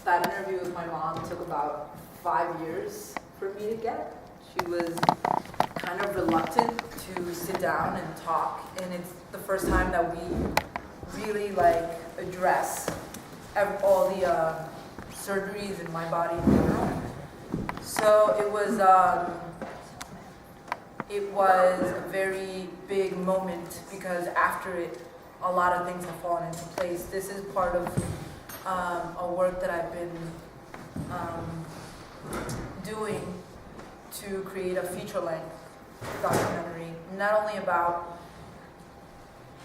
That interview with my mom took about 5 years for me to get. She was kind of reluctant to sit down and talk, and it's the first time that we really address all the surgeries in my body in general. So it was a very big moment because after it, a lot of things have fallen into place. This is part of a work that I've been doing to create a feature-length documentary, not only about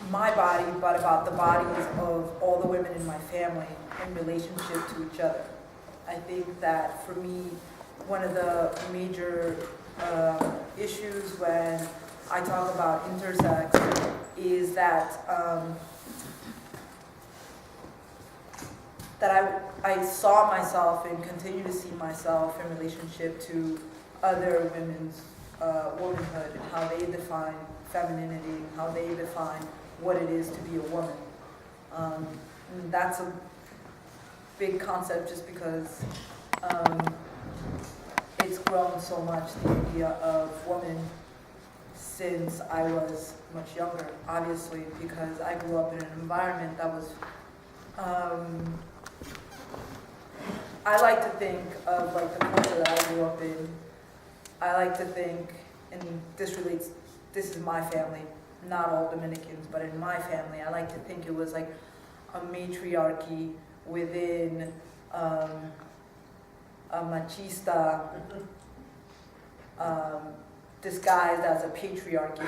my body, but about the bodies of all the women in my family in relationship to each other. I think that for me, one of the major issues when I talk about intersex is that I saw myself and continue to see myself in relationship to other women's womanhood and how they define femininity and how they define what it is to be a woman. And that's a big concept just because it's grown so much, the idea of woman, since I was much younger, obviously, because I grew up in an environment that was I like to think of the culture that I grew up in. I like to think, and this is my family, not all Dominicans, but in my family, I like to think it was like a matriarchy within a machista disguised as a patriarchy.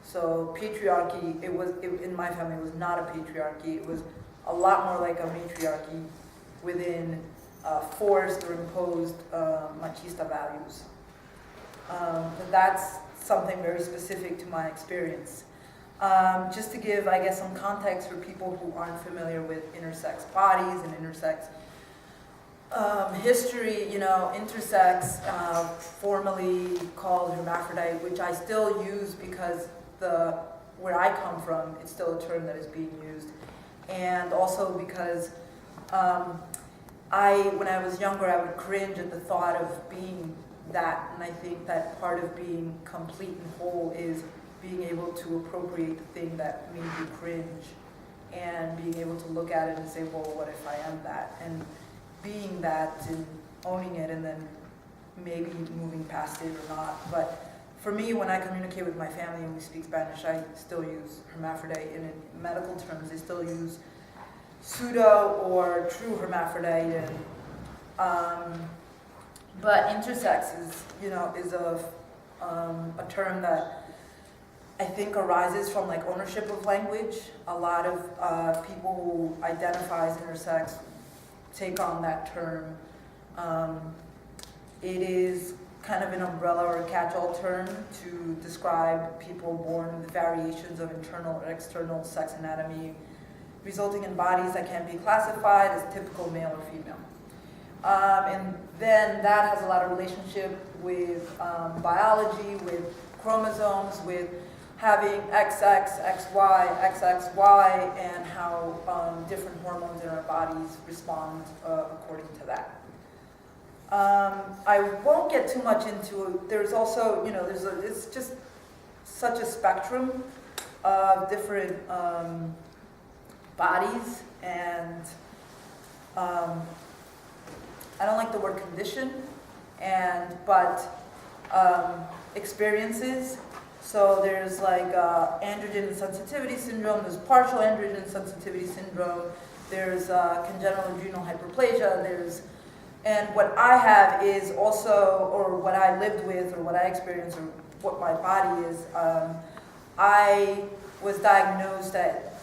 So patriarchy, in my family, it was not a patriarchy. It was a lot more like a matriarchy within forced or imposed machista values. But that's something very specific to my experience. Just to give, I guess, some context for people who aren't familiar with intersex bodies and intersex history, intersex, formerly called hermaphrodite, which I still use because where I come from, it's still a term that is being used. And also because when I was younger, I would cringe at the thought of being that, and I think that part of being complete and whole is being able to appropriate the thing that made you cringe and being able to look at it and say, well, what if I am that? And being that and owning it and then maybe moving past it or not. But for me, when I communicate with my family and we speak Spanish, I still use hermaphrodite, and in medical terms, they still use pseudo or true hermaphrodite. And but intersex is a term that I think arises from ownership of language. A lot of people who identify as intersex take on that term. It is kind of an umbrella or a catch-all term to describe people born with variations of internal or external sex anatomy, resulting in bodies that can be classified as typical male or female. And then that has a lot of relationship with biology, with chromosomes, with having XX, XY, XXY, and how different hormones in our bodies respond according to that. I won't get too much into it. There's also, it's just such a spectrum of different bodies, and I don't like the word condition, but experiences. So there's androgen sensitivity syndrome, there's partial androgen sensitivity syndrome, there's congenital adrenal hyperplasia, and what I have is also, or what I lived with, or what I experienced, or what my body is, I was diagnosed at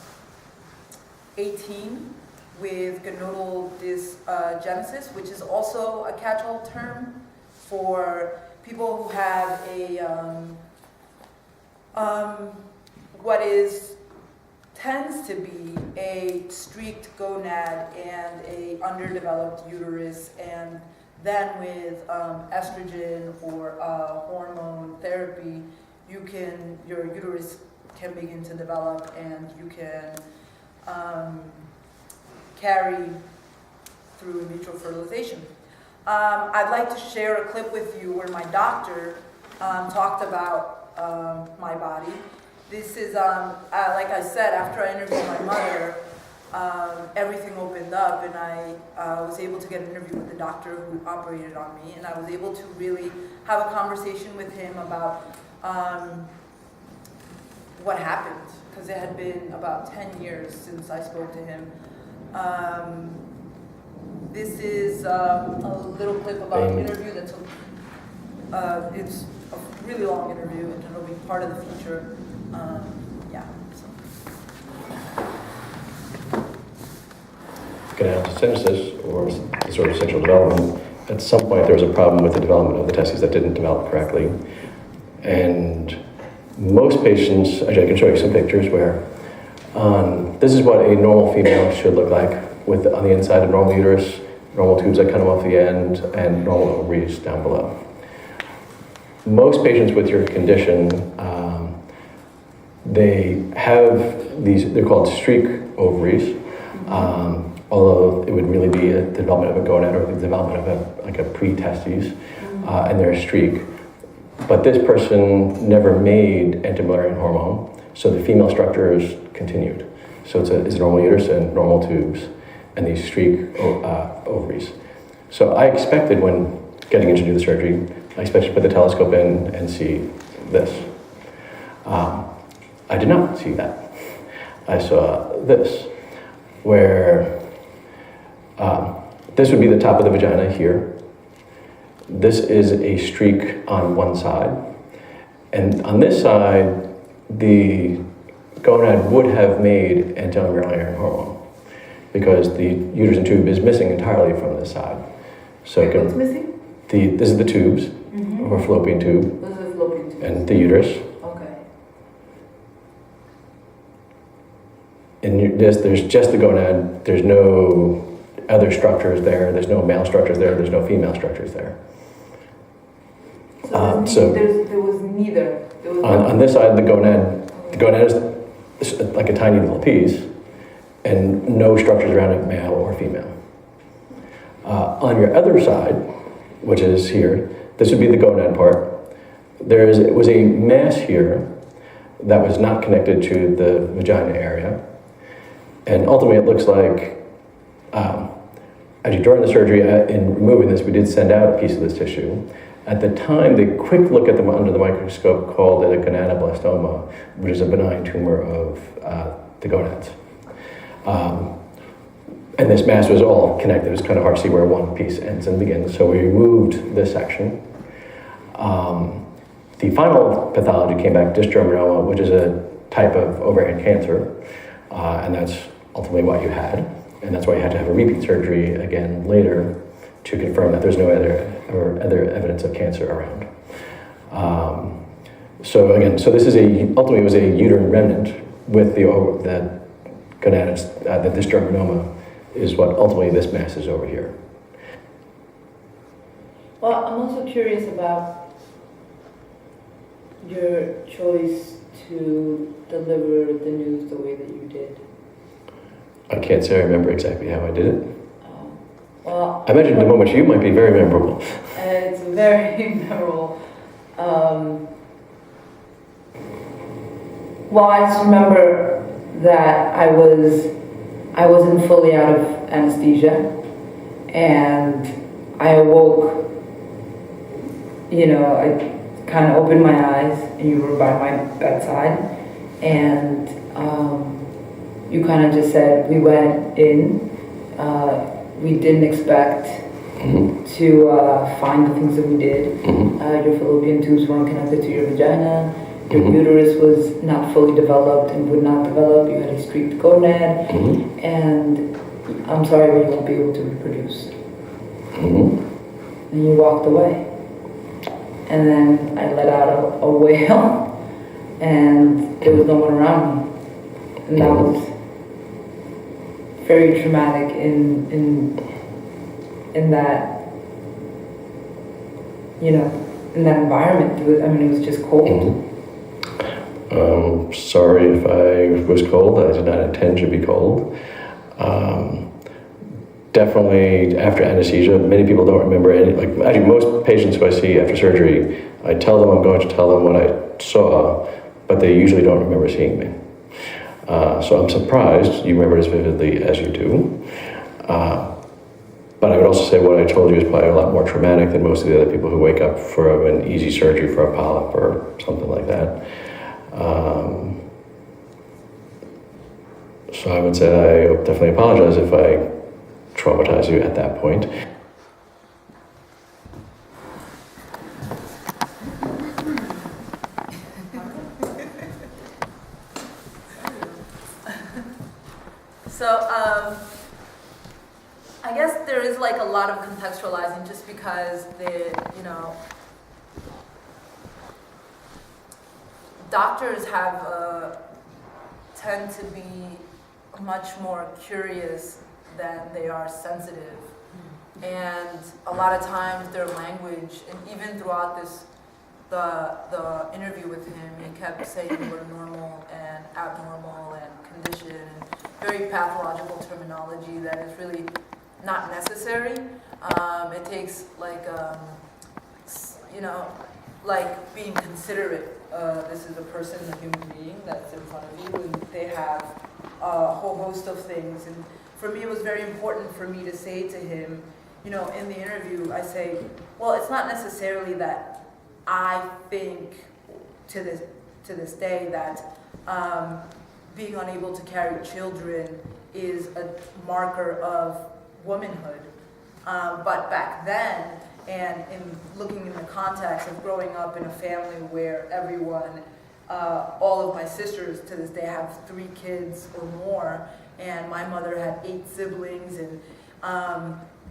18 with gonadal dysgenesis, which is also a catch-all term for people who have what tends to be a streaked gonad and a underdeveloped uterus, and then with estrogen or hormone therapy, your uterus can begin to develop, and you can carry through in vitro fertilization. I'd like to share a clip with you where my doctor talked about my body. This is, like I said, after I interviewed my mother, everything opened up, and I was able to get an interview with the doctor who operated on me, and I was able to really have a conversation with him about what happened, because it had been about 10 years since I spoke to him. This is a little clip about the interview that took, it's a really long interview, and it'll be part of the feature. Yeah. Gonadocitosis, or sort of sexual development, at some point there was a problem with the development of the testes that didn't develop correctly. And most patients, actually I can show you some pictures where this is what a normal female should look like, with on the inside a normal uterus, normal tubes that come off the end, and normal ovaries down below. Most patients with your condition, they have these, they're called streak ovaries, although it would really be the development of a gonad or the development of a pre-testes, and they're a streak. But this person never made anti-Mullerian hormone, so the female structures continued. So it's a normal uterus and normal tubes, and these streak ovaries. So I expected, when getting in to do the surgery, I expected to put the telescope in and see this. I did not see that. I saw this, where this would be the top of the vagina here. This is a streak on one side. And on this side, the gonad would have made anti-Mullerian hormone, because the uterus and tube is missing entirely from this side. So what's missing? This is the tubes, or fallopian tube. This is fallopian tube. And the uterus. Okay. And there's just the gonad. There's no other structures there. There's no male structures there. There's no female structures there. So there was neither. There was on this side, the gonad is like a tiny little piece, and no structures around it, male or female. On your other side, which is here, this would be the gonad part. It was a mass here that was not connected to the vagina area. And ultimately it looks like, actually during the surgery, in removing this, we did send out a piece of this tissue. At the time, the quick look at them under the microscope called it a gonadoblastoma, which is a benign tumor of the gonads. And this mass was all connected. It was kind of hard to see where one piece ends and begins. So we removed this section. The final pathology came back, dysgerminoma, which is a type of ovarian cancer. And that's ultimately what you had. And that's why you had to have a repeat surgery again later to confirm that there's no other evidence of cancer around. So again, this is ultimately it was a uterine remnant with the gonads, the dysgerminoma is what ultimately this mass is over here. Well, I'm also curious about your choice to deliver the news the way that you did. I can't say I remember exactly how I did it. Well, I imagine the moment you might be very memorable. It's very memorable. Well, I just remember that I wasn't fully out of anesthesia, and I awoke, I kind of opened my eyes, and you were by my bedside, and you kind of just said, we went in, we didn't expect to find the things that we did. Your fallopian tubes weren't connected to your vagina. Your uterus was not fully developed and would not develop. You had a streaked gonad, and I'm sorry, but you won't be able to reproduce. And you walked away. And then I let out a wail, and there was no one around me. And that was very traumatic in that, in that environment. It was just cold. Sorry if I was cold. I did not intend to be cold. definitely after anesthesia, many people don't remember any, like actually most patients who I see after surgery, I tell them I'm going to tell them what I saw, but they usually don't remember seeing me. So I'm surprised you remember it as vividly as you do. But I would also say what I told you is probably a lot more traumatic than most of the other people who wake up for an easy surgery for a polyp or something like that. So I would say I definitely apologize if I traumatize you at that point. So, I guess there is like a lot of contextualizing just because doctors tend to be much more curious than they are sensitive. And a lot of times their language, and even throughout the interview with him, he kept saying the word normal and abnormal and condition and very pathological terminology that is really not necessary. It takes like being considerate. This is a person, a human being that's in front of you, and they have a whole host of things. And for me, it was very important for me to say to him, in the interview, I say, well, it's not necessarily that I think to this day that being unable to carry children is a marker of womanhood. But back then, and in looking in the context of growing up in a family where everyone, all of my sisters to this day have 3 kids or more, and my mother had 8 siblings, and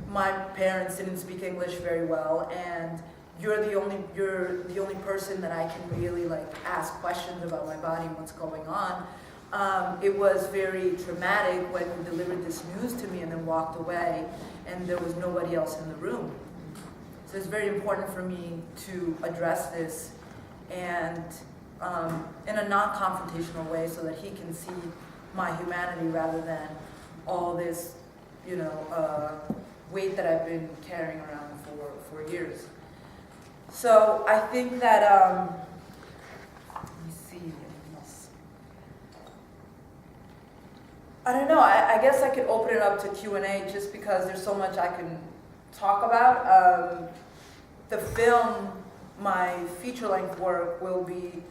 my parents didn't speak English very well, and you're the only person that I can really ask questions about my body and what's going on. It was very traumatic when he delivered this news to me and then walked away, and there was nobody else in the room. So it's very important for me to address this and in a non-confrontational way so that he can see my humanity rather than all this, weight that I've been carrying around for years. So I think that, let me see, anything else? I don't know, I guess I could open it up to Q&A just because there's so much I can talk about. The film, my feature-length work will be,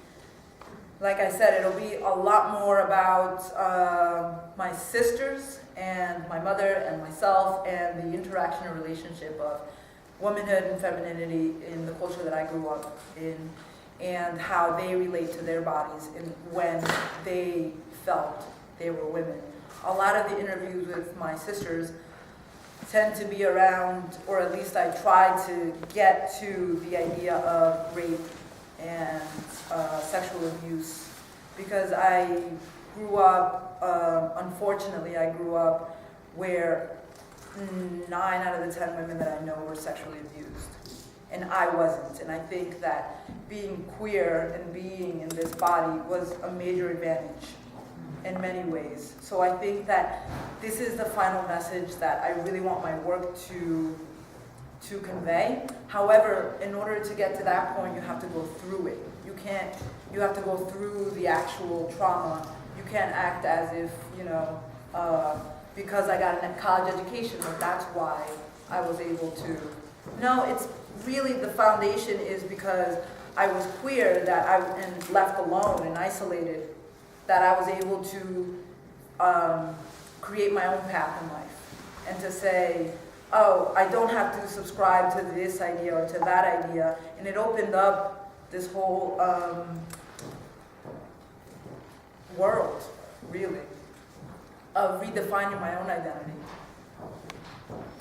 like I said, it'll be a lot more about my sisters and my mother and myself and the interaction and relationship of womanhood and femininity in the culture that I grew up in and how they relate to their bodies and when they felt they were women. A lot of the interviews with my sisters tend to be around, or at least I try to get to the idea of rape and sexual abuse, because I grew up, unfortunately I grew up where 9 out of the 10 women that I know were sexually abused, and I wasn't. And I think that being queer and being in this body was a major advantage in many ways. So I think that this is the final message that I really want my work to convey. However, in order to get to that point, you have to go through it. You have to go through the actual trauma. You can't act as if, because I got a college education, that's why I was able to. No, it's really the foundation is because I was queer and left alone and isolated, that I was able to create my own path in life and to say, oh, I don't have to subscribe to this idea or to that idea. And it opened up this whole world, really, of redefining my own identity.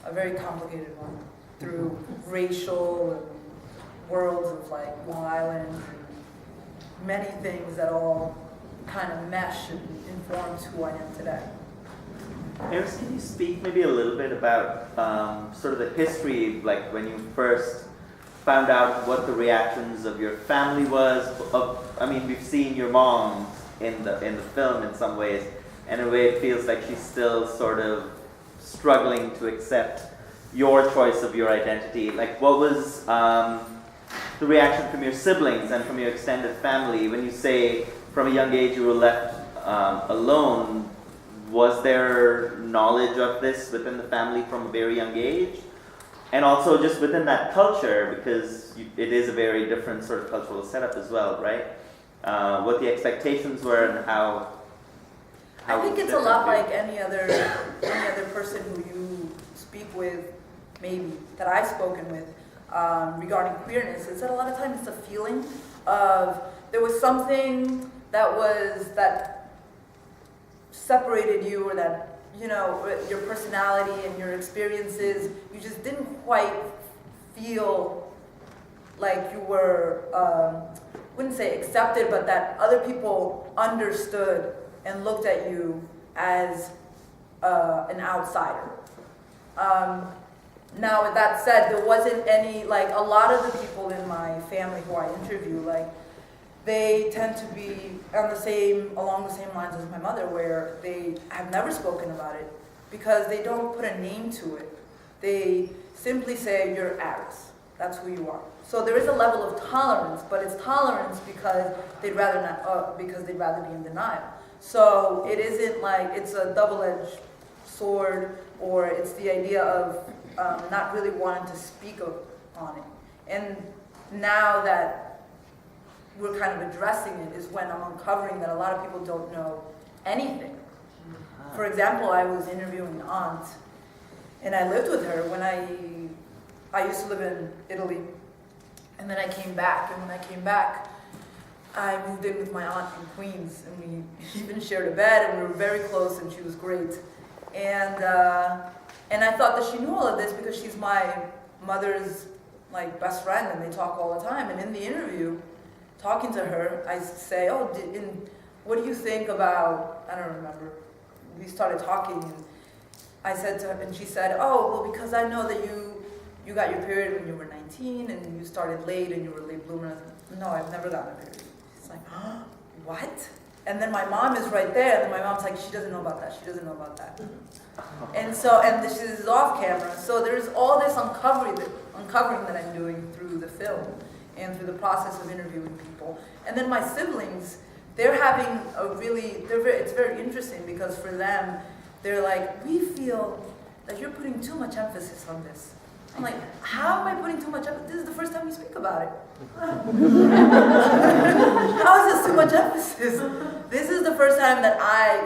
A very complicated one, through racial and worlds of Long Island and many things that all kind of mesh and informs who I am today. Iris, can you speak maybe a little bit about sort of the history, like when you first found out what the reactions of your family was? We've seen your mom in the film in some ways, and in a way it feels like she's still sort of struggling to accept your choice of your identity. Like, what was the reaction from your siblings and from your extended family when you say from a young age you were left alone? Was there knowledge of this within the family from a very young age? And also just within that culture, because it is a very different sort of cultural setup as well, right? What the expectations were and how I think it's a lot like any other person who you speak with, maybe, that I've spoken with regarding queerness, is that a lot of times it's a feeling of there was something that separated you, or that, you know, your personality and your experiences, you just didn't quite feel like you were, wouldn't say accepted, but that other people understood and looked at you as an outsider. Now, with that said, there wasn't any, like, a lot of the people in my family who I interview, like, they tend to be along the same lines as my mother, where they have never spoken about it because they don't put a name to it. They simply say, you're Aris. That's who you are. So there is a level of tolerance, but it's tolerance because they'd rather be in denial. So it isn't like it's a double-edged sword, or it's the idea of not really wanting to speak on it. And now that we're kind of addressing it is when I'm uncovering that a lot of people don't know anything. For example, I was interviewing an aunt, and I lived with her when I used to live in Italy, and then I came back, and when I came back, I moved in with my aunt in Queens, and we even shared a bed, and we were very close, and she was great. And I thought that she knew all of this because she's my mother's, like, best friend, and they talk all the time. And in the interview, talking to her, I say, what do you think about, I don't remember, we started talking, and I said to her, and she said, well, because I know that you got your period when you were 19, and you started late, and you were a late bloomer. And I said, no, I've never gotten a period. She's like, what? And then my mom is right there, and then my mom's like, she doesn't know about that, she doesn't know about that. And this is off camera, so there's all this uncovering that I'm doing through the film and through the process of interviewing people. And then my siblings, they're having it's very interesting, because for them, they're like, we feel that you're putting too much emphasis on this. I'm like, how am I putting too much emphasis? This is the first time you speak about it. How is this too much emphasis? This is the first time that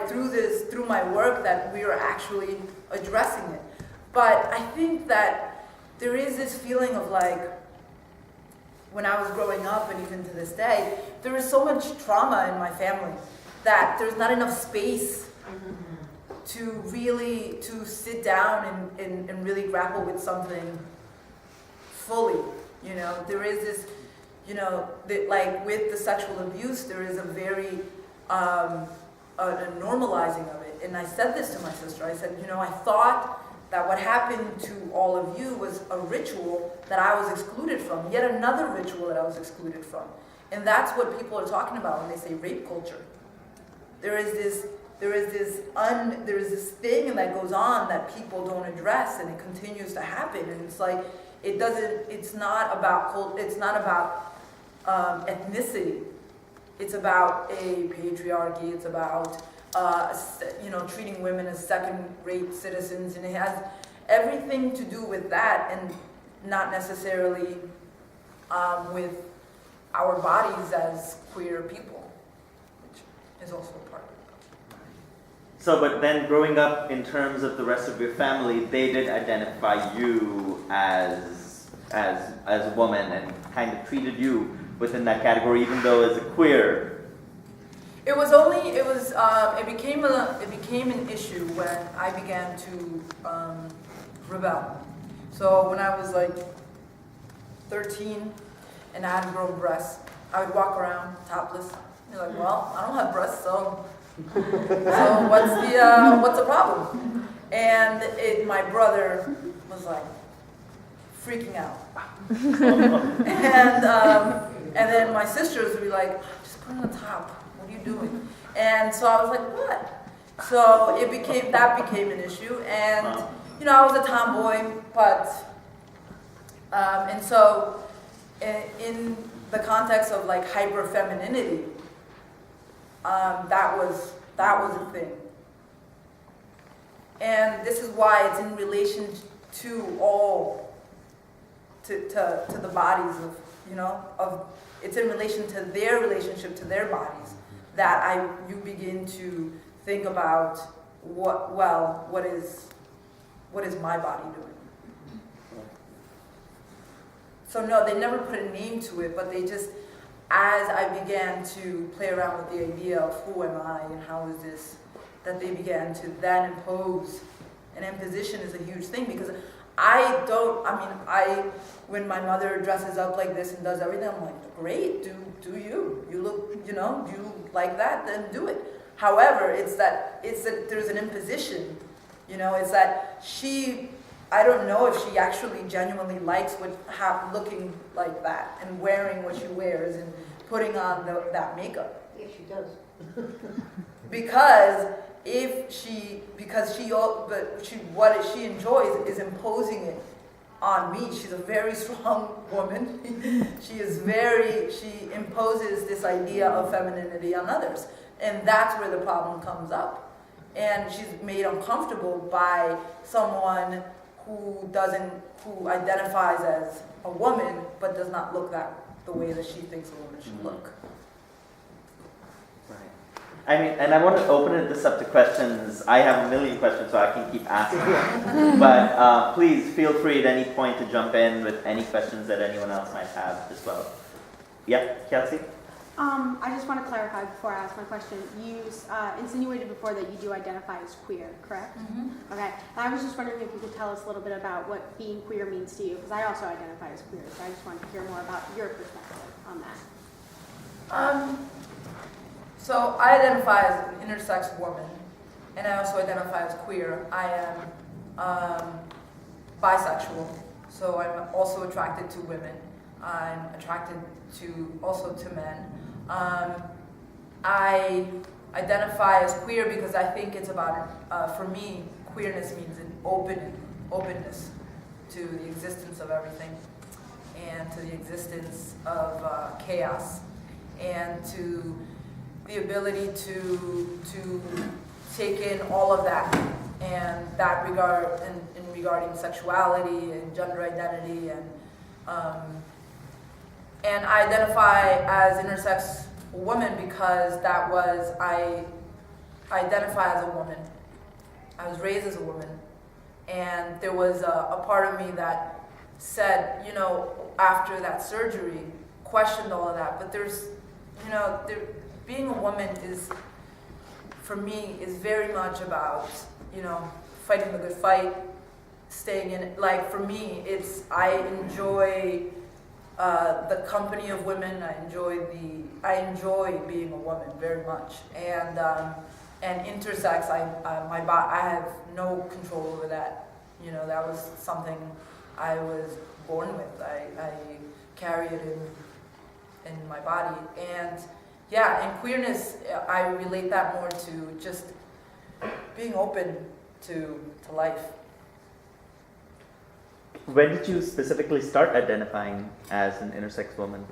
through my work, that we are actually addressing it. But I think that there is this feeling of, like, when I was growing up, and even to this day, there is so much trauma in my family that there's not enough space to sit down and really grapple with something fully. You know, there is this, you know, like with the sexual abuse, there is a very a normalizing of it. And I said this to my sister. I said, you know, I thought that what happened to all of you was a ritual that I was excluded from, yet another ritual that I was excluded from. And that's what people are talking about when they say rape culture. There is this thing that goes on that people don't address, and it continues to happen. And it's like, it's not about ethnicity. It's about a patriarchy. It's about treating women as second-rate citizens, and it has everything to do with that, and not necessarily with our bodies as queer people, which is also a part of it. So, but then growing up, in terms of the rest of your family, they did identify you as a woman and kind of treated you within that category, even though as a queer. It became an issue when I began to rebel. So when I was like 13 and I had grown breasts, I would walk around topless. You're like, well, I don't have breasts, so what's the problem? And my brother was like freaking out, and then my sisters would be like, just put on the top. What are you doing? And so I was like, what? So that became an issue, and I was a tomboy, but, and so in the context of like hyper femininity, that was a thing. And this is why it's in relation to all, to the bodies of, it's in relation to their relationship to their bodies that you begin to think about what is my body doing? So no, they never put a name to it, but they just, as I began to play around with the idea of who am I and how is this, that they began to then impose. And imposition is a huge thing because when my mother dresses up like this and does everything, I'm like, great, do you? You look, do you like that? Then do it. However, it's that there's an imposition, it's that I don't know if she actually genuinely likes looking like that and wearing what she wears and putting on that makeup. Yes, she does. Because what she enjoys is imposing it on me. She's a very strong woman. She imposes this idea of femininity on others. And that's where the problem comes up. And she's made uncomfortable by someone who identifies as a woman, but does not look the way that she thinks a woman should look. Right. I mean, and I want to open this up to questions. I have a million questions, so I can keep asking. But please feel free at any point to jump in with any questions that anyone else might have as well. Yeah, Kelsey? I just want to clarify before I ask my question. You insinuated before that you do identify as queer, correct? Mm-hmm. Okay. And I was just wondering if you could tell us a little bit about what being queer means to you, because I also identify as queer, so I just wanted to hear more about your perspective on that. So I identify as an intersex woman, and I also identify as queer. I am bisexual, so I'm also attracted to women. I'm attracted also to men. I identify as queer because I think it's about, for me, queerness means an openness to the existence of everything and to the existence of chaos and to the ability to take in all of that and that regarding sexuality and gender identity and I identify as intersex woman because I identify as a woman. I was raised as a woman. And there was a part of me that said, after that surgery, questioned all of that. But being a woman for me, is very much about, fighting the good fight, staying in it. Like, for me, I enjoy the company of women. I enjoy being a woman very much, and intersex. I have no control over that. That was something I was born with. I carry it in my body, and in queerness, I relate that more to just being open to life. When did you specifically start identifying as an intersex woman?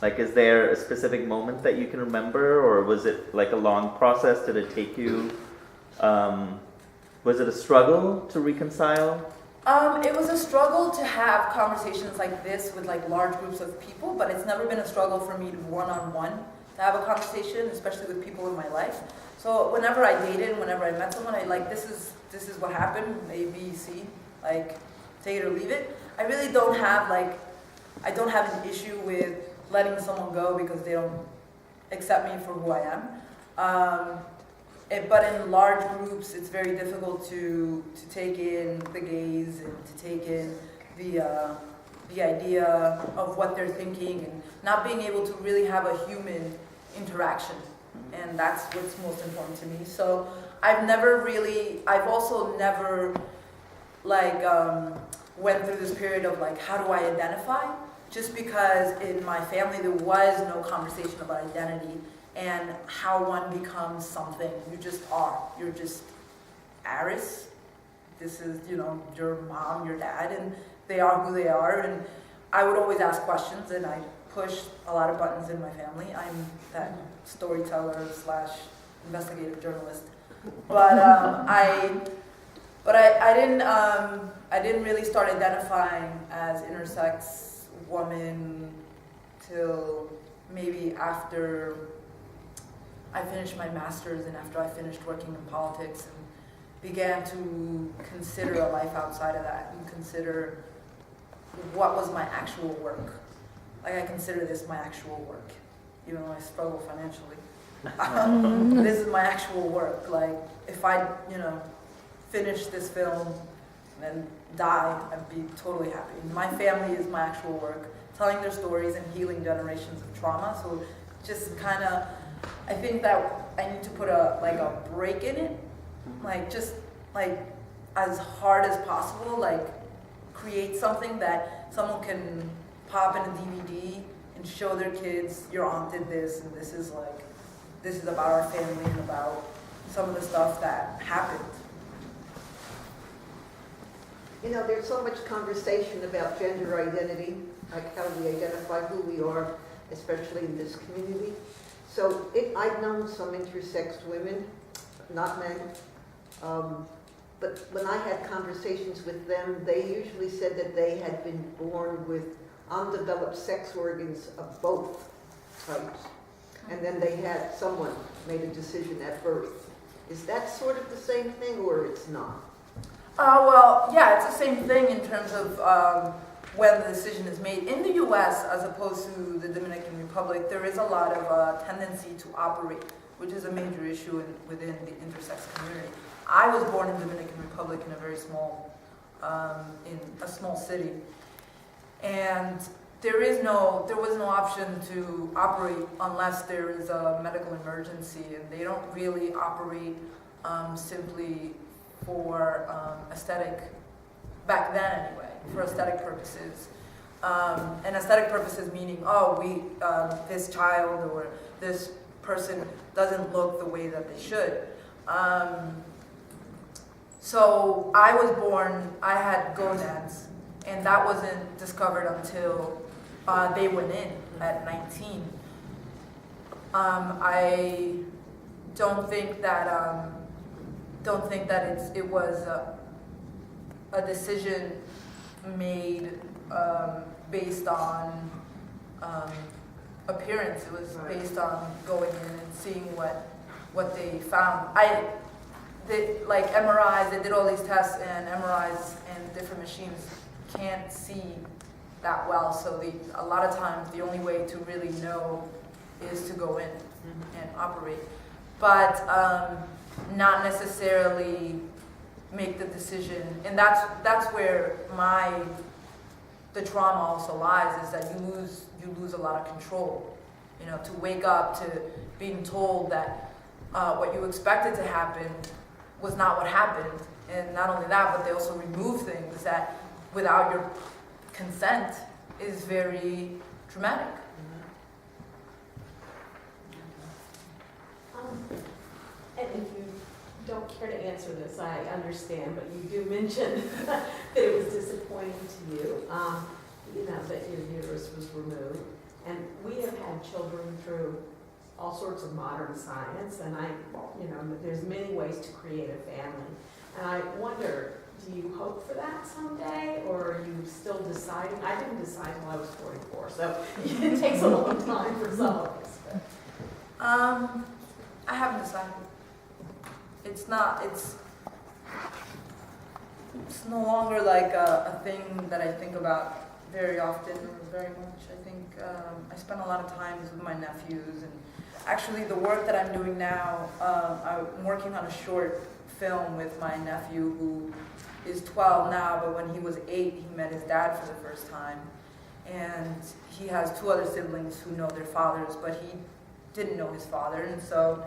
Like, is there a specific moment that you can remember, or was it like a long process? Did it take you, was it a struggle to reconcile? It was a struggle to have conversations like this with like large groups of people, but it's never been a struggle for me to one-on-one to have a conversation, especially with people in my life. So whenever I dated, whenever I met someone, this is what happened, A, B, C, like, take it or leave it. I really don't have I don't have an issue with letting someone go because they don't accept me for who I am. But in large groups, it's very difficult to take in the gaze and to take in the idea of what they're thinking and not being able to really have a human interaction. And that's what's most important to me. So I've also never went through this period of how do I identify? Just because in my family there was no conversation about identity and how one becomes something. You just are. You're just Aris this is, you know, your mom, your dad, and they are who they are. And I would always ask questions, and I push a lot of buttons in my family. I'm that storyteller / investigative journalist. But I didn't really start identifying as intersex woman till maybe after I finished my master's and after I finished working in politics and began to consider a life outside of that and consider what was my actual work. Like, I consider this my actual work, even though I struggle financially. This is my actual work. Like, if I, you know, finish this film and then die, I'd be totally happy. My family is my actual work, telling their stories and healing generations of trauma. So just kind of, I think that I need to put a break in it, like just like as hard as possible, like create something that someone can pop in a DVD and show their kids, your aunt did this, and this is about our family and about some of the stuff that happened. You know, there's so much conversation about gender identity, like how we identify who we are, especially in this community. So I've known some intersex women, not men, but when I had conversations with them, they usually said that they had been born with undeveloped sex organs of both types. And then they had someone made a decision at birth. Is that sort of the same thing, or it's not? Well, yeah, it's the same thing in terms of when the decision is made. In the U.S., as opposed to the Dominican Republic, there is a lot of tendency to operate, which is a major issue within the intersex community. I was born in Dominican Republic in a very small, in a small city, and there was no option to operate unless there is a medical emergency, and they don't really operate simply for aesthetic, back then anyway, for aesthetic purposes. And aesthetic purposes meaning, this child or this person doesn't look the way that they should. So I was born, I had gonads, and that wasn't discovered until they went in at 19. I don't think that it was a decision made based on appearance. It was based on going in and seeing what they found. Like MRIs, they did all these tests, and MRIs and different machines can't see that well. So a lot of times the only way to really know is to go in and operate, but not necessarily make the decision. And that's where the trauma also lies, is that you lose a lot of control. You know, to wake up to being told that what you expected to happen was not what happened. And not only that, but they also remove things that without your consent is very traumatic. And if you don't care to answer this, I understand, but you do mention that it was disappointing to you, that your uterus was removed. And we have had children through all sorts of modern science, and there's many ways to create a family. And I wonder, do you hope for that someday, or are you still deciding? I didn't decide until I was 44, so it takes a long time for some of us. I haven't decided. It's no longer like a thing that I think about very often or very much. I think I spend a lot of time with my nephews, and actually the work that I'm doing now, I'm working on a short film with my nephew who is 12 now, but when he was 8, he met his dad for the first time. And he has 2 other siblings who know their fathers, but he didn't know his father. And so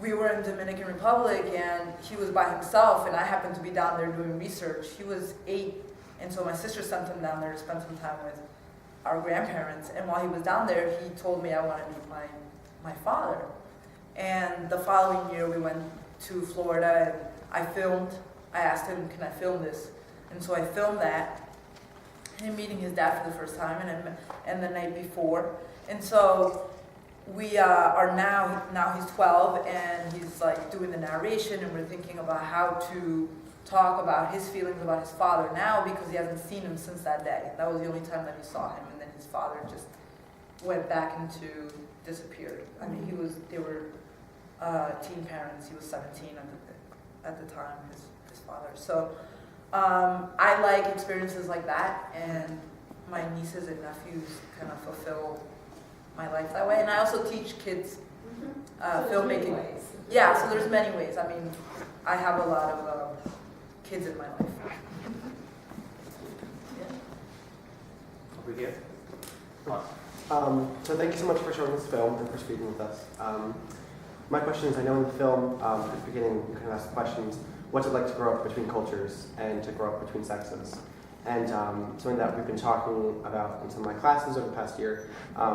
we were in Dominican Republic, and he was by himself, and I happened to be down there doing research. He was 8, and so my sister sent him down there to spend some time with our grandparents. And while he was down there, he told me I want to meet my father. And the following year, we went to Florida, and I filmed I asked him, can I film this? And so I filmed that, him meeting his dad for the first time, and the night before. And so we are now he's 12, and he's like doing the narration, and we're thinking about how to talk about his feelings about his father now, because he hasn't seen him since that day. That was the only time that he saw him, and then his father just went back into disappeared. I mean, they were teen parents. He was 17 at the time, his father. So I like experiences like that, and my nieces and nephews kind of fulfill my life that way. And I also teach kids filmmaking. Yeah, so there's many ways. I mean, I have a lot of kids in my life. Over here. So thank you so much for showing this film and for speaking with us. My question is, I know in the film, at the beginning, you kind of asked questions, what's it like to grow up between cultures and to grow up between sexes? And something that we've been talking about in some of my classes over the past year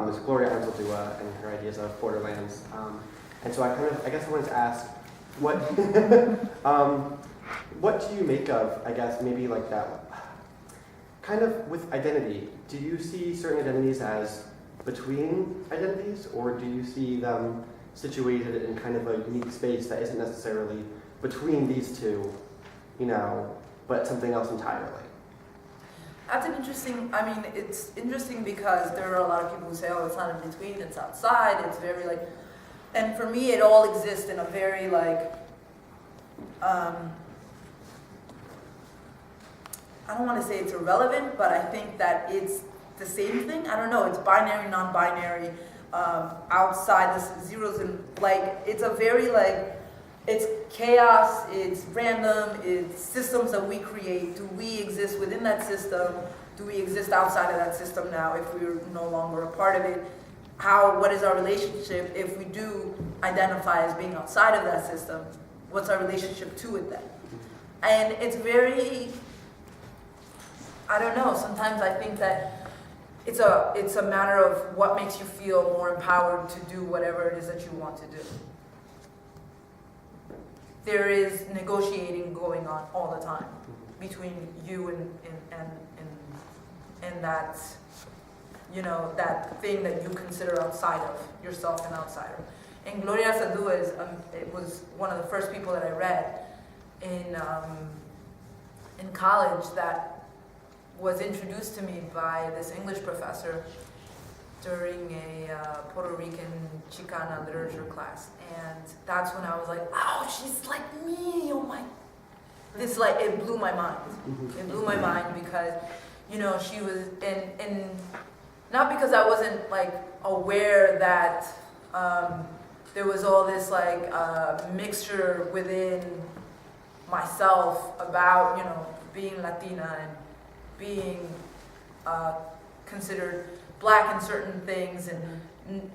is Gloria Arisleyda and her ideas of borderlands. And so I guess I wanted to ask, what, what do you make of, I guess, maybe like that, kind of with identity? Do you see certain identities as between identities, or do you see them situated in kind of a unique space that isn't necessarily between these two, you know, but something else entirely? That's an interesting, I mean, it's interesting because there are a lot of people who say, oh, it's not in between, it's outside, it's very like, and for me it all exists in a very like, I don't want to say it's irrelevant, but I think that it's the same thing. I don't know, it's binary, non-binary, outside, the zeros and like, it's a very like, it's chaos, it's random, it's systems that we create. Do we exist within that system? Do we exist outside of that system now if we're no longer a part of it? What is our relationship if we do identify as being outside of that system? What's our relationship to it then? And it's very, I don't know, sometimes I think that it's a matter of what makes you feel more empowered to do whatever it is that you want to do. There is negotiating going on all the time between you and that, you know, that thing that you consider outside of yourself and outsider. And Gloria Arisleyda it was one of the first people that I read in college that was introduced to me by this English professor during a Puerto Rican Chicana literature class. And that's when I was like, oh, she's like me, oh my. This like, it blew my mind. It blew my mind because, you know, she was, and not because I wasn't like aware that there was all this like mixture within myself about, you know, being Latina and being considered black in certain things and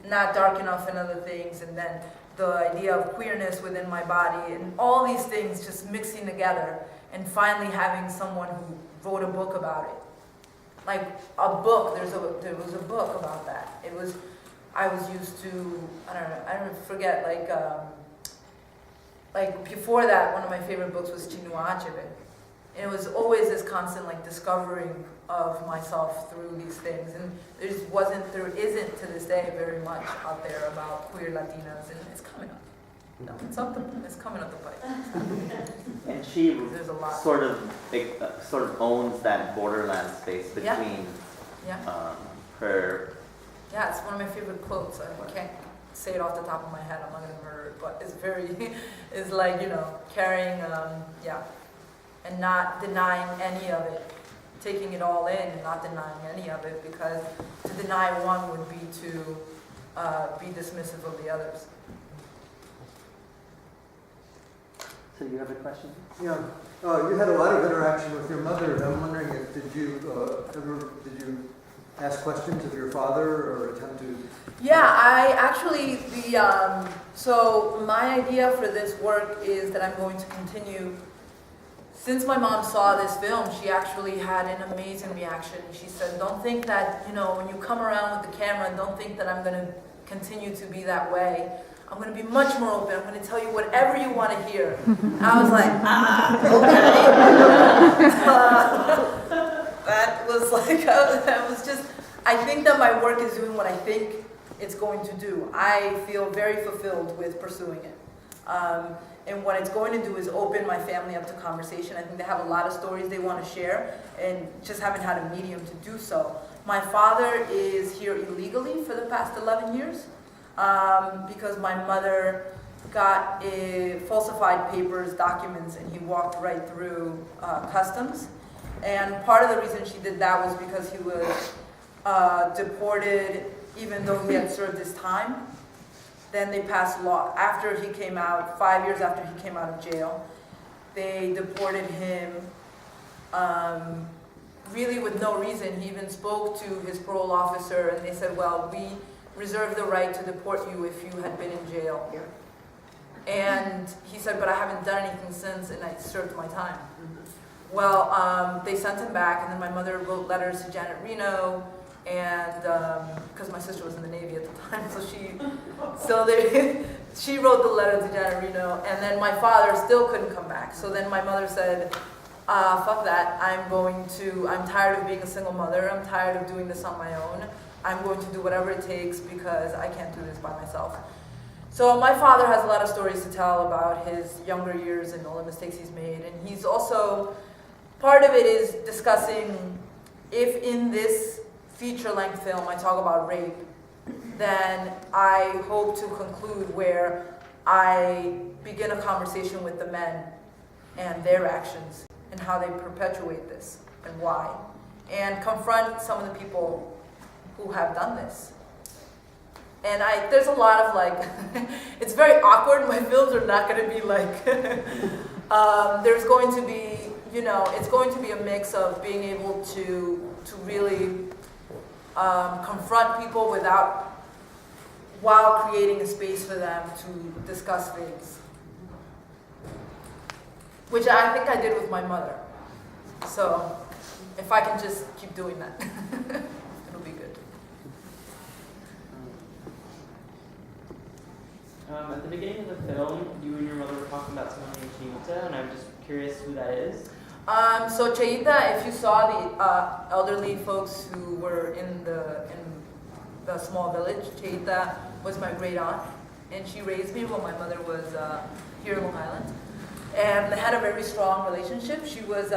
not dark enough in other things, and then the idea of queerness within my body and all these things just mixing together, and finally having someone who wrote a book about it. Like a book, there was a book about that. I was used to, I don't forget, like before that, one of my favorite books was Chinua Achebe. And it was always this constant like discovering of myself through these things, and there isn't to this day very much out there about queer Latinas, and it's coming up. No, it's coming up the pipe. And she There's a lot. sort of owns that borderland space between her. Yeah, it's one of my favorite quotes. I can't say it off the top of my head. I'm not gonna murder it, but it's like, you know, carrying and not denying any of it, taking it all in and not denying any of it, because to deny one would be to be dismissive of the others. So you have a question? Yeah, you had a lot of interaction with your mother, and I'm wondering if did you ask questions of your father or attempt to? Yeah, I actually so my idea for this work is that I'm going to continue. Since my mom saw this film, she actually had an amazing reaction. She said, don't think that, you know, when you come around with the camera, don't think that I'm going to continue to be that way. I'm going to be much more open. I'm going to tell you whatever you want to hear. I was like, okay. That was like, that was just, I think that my work is doing what I think it's going to do. I feel very fulfilled with pursuing it. And what it's going to do is open my family up to conversation. I think they have a lot of stories they want to share and just haven't had a medium to do so. My father is here illegally for the past 11 years because my mother got falsified papers, documents, and he walked right through customs. And part of the reason she did that was because he was deported even though he had served his time. Then they passed law. After he came out, 5 years after he came out of jail, they deported him really with no reason. He even spoke to his parole officer and they said, well, we reserve the right to deport you if you had been in jail. Yeah. And he said, but I haven't done anything since and I served my time. Well, they sent him back and then my mother wrote letters to Janet Reno and because my sister was in the Navy at the time, she wrote the letter to Janet Reno, and then my father still couldn't come back. So then my mother said, fuck that, I'm tired of being a single mother, I'm tired of doing this on my own, I'm going to do whatever it takes because I can't do this by myself. So my father has a lot of stories to tell about his younger years and all the mistakes he's made, and he's also, part of it is discussing if in this feature-length film I talk about rape, then I hope to conclude where I begin a conversation with the men and their actions and how they perpetuate this and why, and confront some of the people who have done this. And there's a lot of like, it's very awkward. My films are not going to be like, there's going to be, it's going to be a mix of being able to really confront people while creating a space for them to discuss things. Which I think I did with my mother. So if I can just keep doing that, it'll be good. At the beginning of the film, you and your mother were talking about someone named Cheita, and I'm just curious who that is. So Cheita, if you saw the elderly folks who were in the small village, Cheita was my great aunt, and she raised me when my mother was here in Long Island, and they had a very strong relationship. She was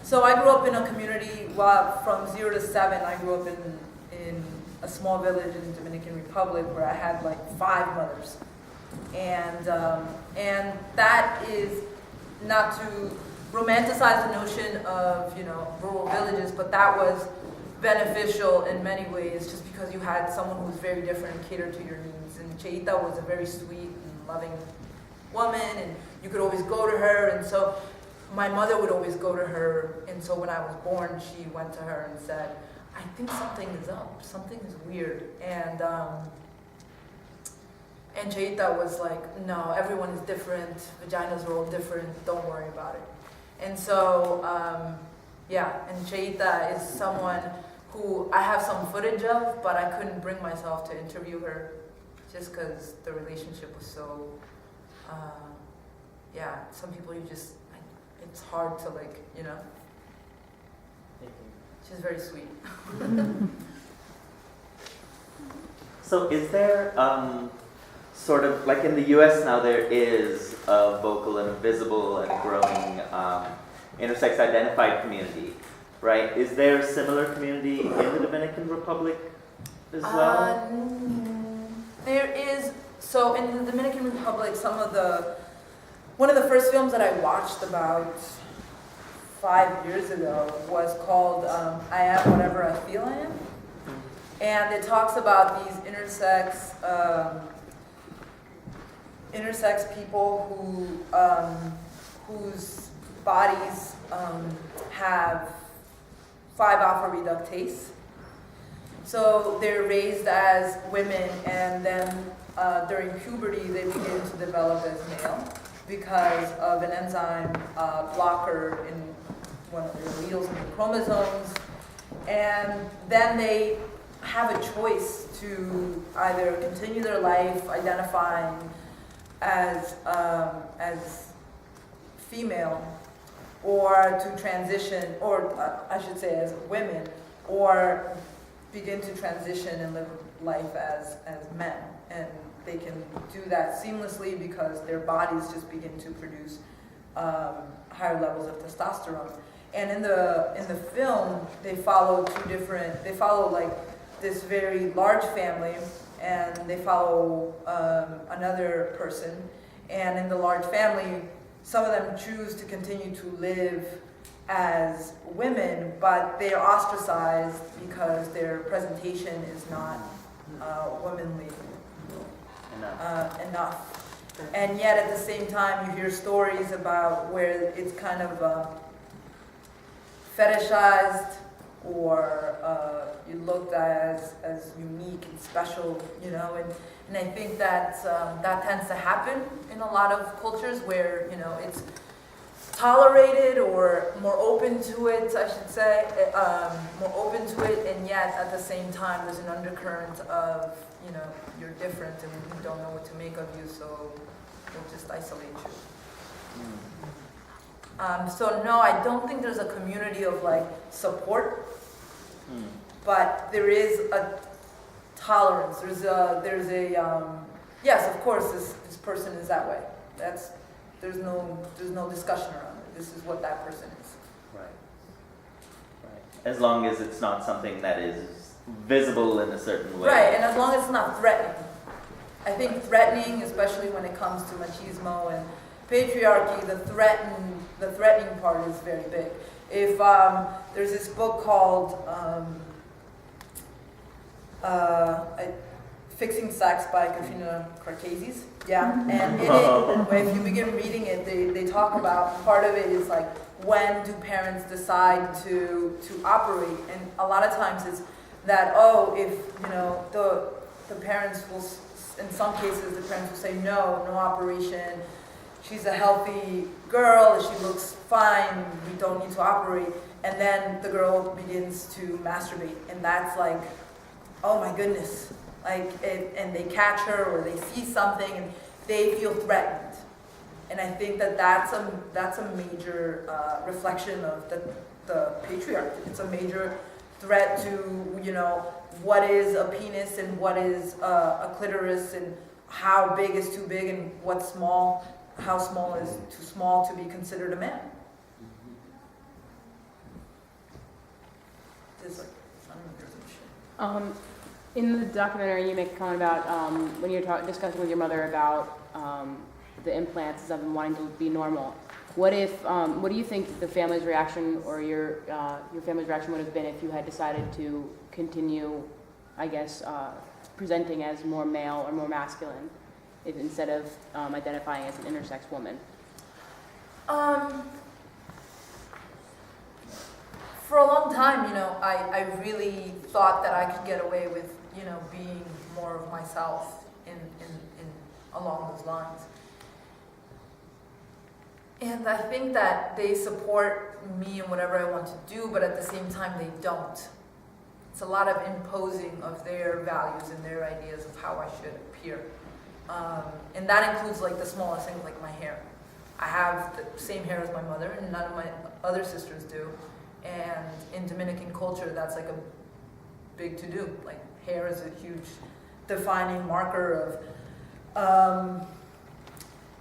so I grew up in a community from 0 to 7. I grew up in a small village in the Dominican Republic where I had like 5 mothers, and that is not to romanticize the notion of rural villages, but that was beneficial in many ways just because you had someone who was very different and catered to your needs. And Cheita was a very sweet and loving woman, and you could always go to her, and so my mother would always go to her, and so when I was born she went to her and said, I think something is up, something is weird, and Cheita was like, no, everyone is different, vaginas are all different, don't worry about it. And so, and Cheita is someone who I have some footage of, but I couldn't bring myself to interview her just because the relationship was so, some people it's hard to Thank you. She's very sweet. So is there, sort of, like in the US now, there is a vocal and a visible and growing intersex identified community, right? Is there a similar community in the Dominican Republic as well? There is, so in the Dominican Republic, one of the first films that I watched about 5 years ago was called I Am Whatever I Feel I Am. And it talks about these intersex people whose bodies have 5-alpha reductase. So they're raised as women, and then during puberty they begin to develop as male because of an enzyme blocker in one of their alleles in the chromosomes. And then they have a choice to either continue their life identifying as female, or to transition, or I should say as women, or begin to transition and live life as men. And they can do that seamlessly because their bodies just begin to produce higher levels of testosterone. And in the film, they follow like this very large family, and they follow another person. And in the large family, some of them choose to continue to live as women, but they are ostracized because their presentation is not womanly enough. And yet at the same time, you hear stories about where it's kind of fetishized, or you looked at as unique and special, you know, and I think that that tends to happen in a lot of cultures where, you know, it's tolerated or more open to it, I should say, more open to it, and yet at the same time there's an undercurrent of, you know, you're different and we don't know what to make of you, so we'll just isolate you. So no, I don't think there's a community of like support, but there is a tolerance. There's a yes, of course, this person is that way. There's no discussion around it. This is what that person is. Right. As long as it's not something that is visible in a certain way. Right, and as long as it's not threatening. I think threatening, especially when it comes to machismo and patriarchy, the threatening part is very big. If there's this book called Fixing Sex by Katrina Karkazis. Yeah, and in it, if you begin reading it, they talk about, part of it is like, when do parents decide to operate? And a lot of times it's that, if, you know, the parents will, in some cases, the parents will say, no operation, she's a healthy girl, she looks fine, we don't need to operate. And then the girl begins to masturbate, and that's like, oh my goodness. And they catch her, or they see something, and they feel threatened. And I think that's a major reflection of the patriarchy. It's a major threat to, you know, what is a penis and what is a clitoris, and how big is too big and what's small, how small is too small to be considered a man. There's like, I don't know, there's some shit. In the documentary, you make a comment about when you're discussing with your mother about the implants and stuff and wanting to be normal. What do you think the family's reaction, or your family's reaction would have been if you had decided to continue, I guess, presenting as more male or more masculine, instead of identifying as an intersex woman? For a long time, you know, I really thought that I could get away with, you know, being more of myself in along those lines. And I think that they support me in whatever I want to do, but at the same time they don't. It's a lot of imposing of their values and their ideas of how I should appear. And that includes like the smallest things, like my hair. I have the same hair as my mother, and none of my other sisters do. And in Dominican culture, that's like a big to-do. Like, hair is a huge defining marker of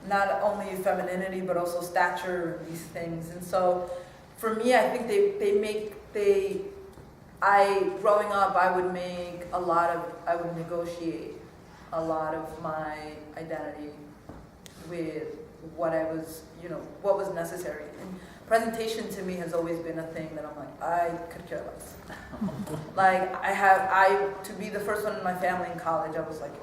not only femininity, but also stature and these things. And so for me, I think growing up, I would negotiate a lot of my identity with what I was, you know, what was necessary. And presentation to me has always been a thing that I'm like, I could care less. Like, to be the first one in my family in college, I was like,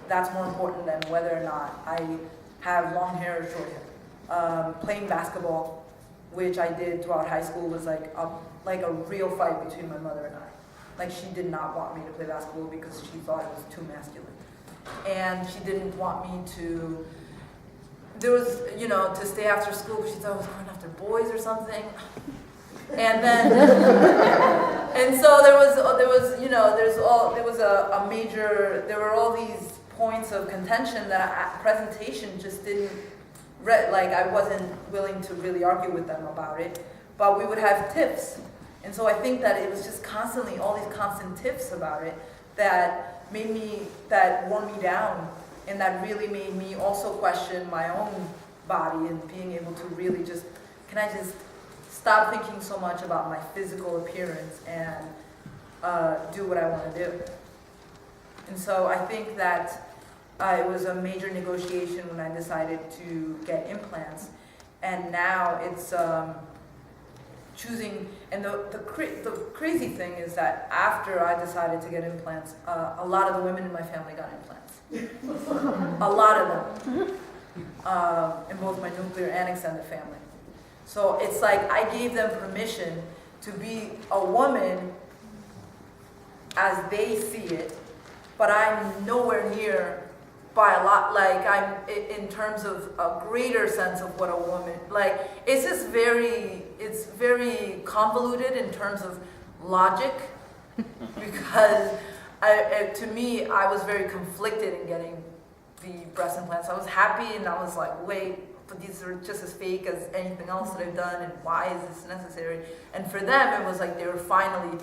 that's more important than whether or not I have long hair or short hair. Playing basketball, which I did throughout high school, was like a real fight between my mother and I. Like, she did not want me to play basketball because she thought it was too masculine. And she didn't want me to, there was, you know, to stay after school. She thought I was going after boys or something. And then And so there was, you know, there was a major, there were all these points of contention that presentation just didn't, like I wasn't willing to really argue with them about it, but we would have tiffs. And so I think that it was just constantly, all these constant tiffs about it that wore me down, and that really made me also question my own body and being able to really just, can I just stop thinking so much about my physical appearance and do what I want to do. And so I think that it was a major negotiation when I decided to get implants, and now it's choosing. And the crazy thing is that after I decided to get implants, a lot of the women in my family got implants. A lot of them, in both my nuclear and extended family. So it's like I gave them permission to be a woman as they see it, but I'm nowhere near by a lot, like I'm in terms of a greater sense of what a woman, like it's just it's very convoluted in terms of logic, because to me, I was very conflicted in getting the breast implants. I was happy and I was like, wait, but these are just as fake as anything else that I've done, and why is this necessary? And for them, it was like they were finally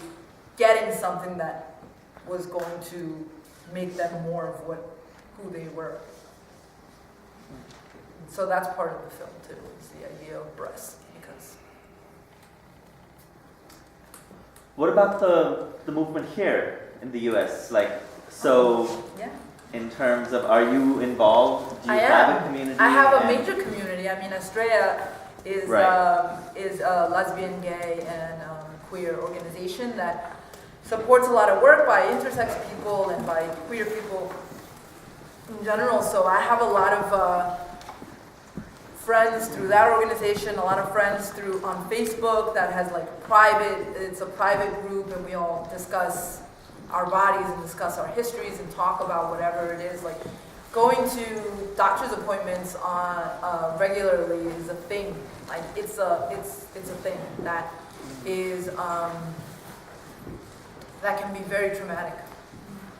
getting something that was going to make them more of who they were. So that's part of the film too, is the idea of breasts. Because what about the movement here in the U.S.? Like, so yeah. In terms of, are you involved? Do you have a community? I have a major community. I mean, Arisleyda is Right. Is a lesbian, gay, and queer organization that supports a lot of work by intersex people and by queer people in general. So I have a lot of friends through that organization, a lot of friends through on Facebook that has like it's a private group, and we all discuss our bodies and discuss our histories and talk about whatever it is. Like going to doctor's appointments on regularly is a thing. Like it's a thing that is that can be very traumatic,